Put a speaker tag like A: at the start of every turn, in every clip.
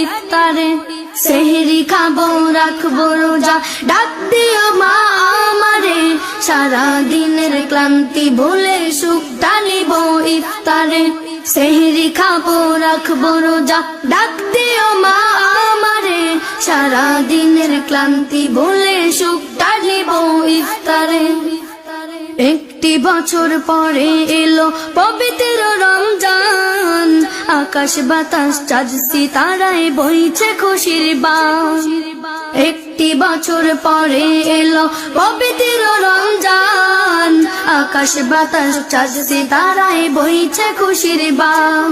A: ইফতারে। সেহরি খাবো রাখবো রোজা, ডাক দিও মা আমারে, সারা দিনের ক্লান্তি ভুলে সুখটা নিব ইফতারে। সেহরি খাবো রাখবো রোজা, ডাক দিও মা আমারে, সারা দিনের ক্লান্তি ভুলে সুখটা নিব ইফতারে। একটি বছর পরে এলো পবিত্র রমজান, আকাশ বাতাস চাঁদ সিতারায় বইছে খুশির বান। একটি বছর পরে এলো পবিত্র রমজান, আকাশ বাতাস চাঁদ সিতারায় বইছে খুশির বান।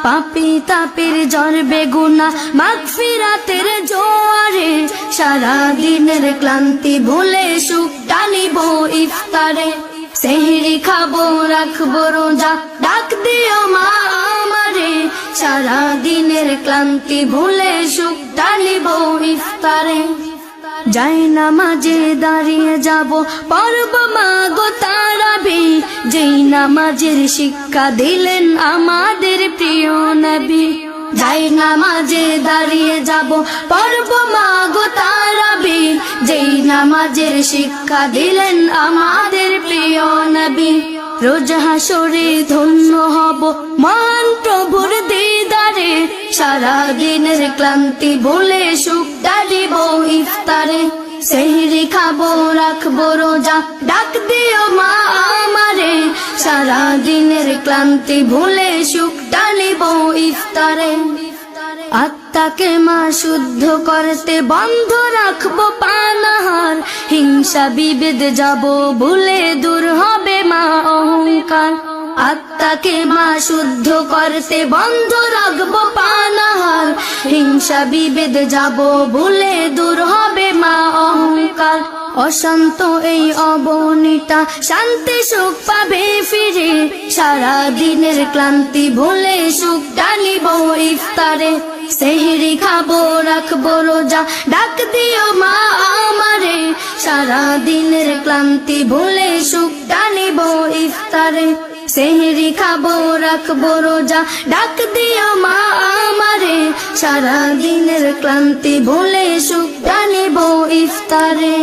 A: পাপী তাপের জ্বর বেগুনা মাগফিরাতের জোয়ারে, সারা দিনের ক্লান্তি ভুলে সুখটা নিব ইফতারে। সেহরি খাবো রাখবো রোজা, ডাক দিও মা আমারে, সারা দিনের ক্লান্তি ভুলে সুখটা নিব ইফতারে। যাই নামাজে দাঁড়িয়ে যাব পড়ব মা গো তারাবি, যেই নামাজের শিক্ষা দিলেন আমাদের প্রিয় নবী। যাই নামাজে দাঁড়িয়ে যাব পড়ব মা গো তারাবি, যেই নামাজের শিক্ষা দিলেন আমাদের প্রিয় নবী। রোজ হাসরে ধন্য হব মহান প্রভুর দিদারে, সারা দিনের ক্লান্তি ভুলে সুখটা দিব ইফতারে। সেহরি খাবো রাখবো রোজা, ডাক দিও মা আমারে, সারা দিনের ক্লান্তি ভুলে সুখটা নিব ইফতারে। আত্মাকে মা শুদ্ধ করতে বন্ধ রাখবো পানাহার, হিংসা বিভেদ যাব ভুলে দূর হবে মা অহংকার। আত্মাকে মা শুদ্ধ করতে বন্ধ রাখবো পানাহার, হিংসা বিভেদ যাব ভুলে দূর হবে মা অহংকার। অশান্ত এই অবনীতা শান্তি সুখ পাবে ফিরে, সারা দিনের ক্লান্তি ভুলে সুখটা নিব ইফতারে। সেহরি খাবো রাখবো রোজা, ডাক দিও মা আমারে, সারা দিনের ক্লান্তি ভুলে সুখটা নিব ইফতারে। সেহরি খাবো রাখবো রোজা, ডাক দিও মা আমারে, সারা দিনের ক্লান্তি ভুলে সুখটা নিব ইফতারে।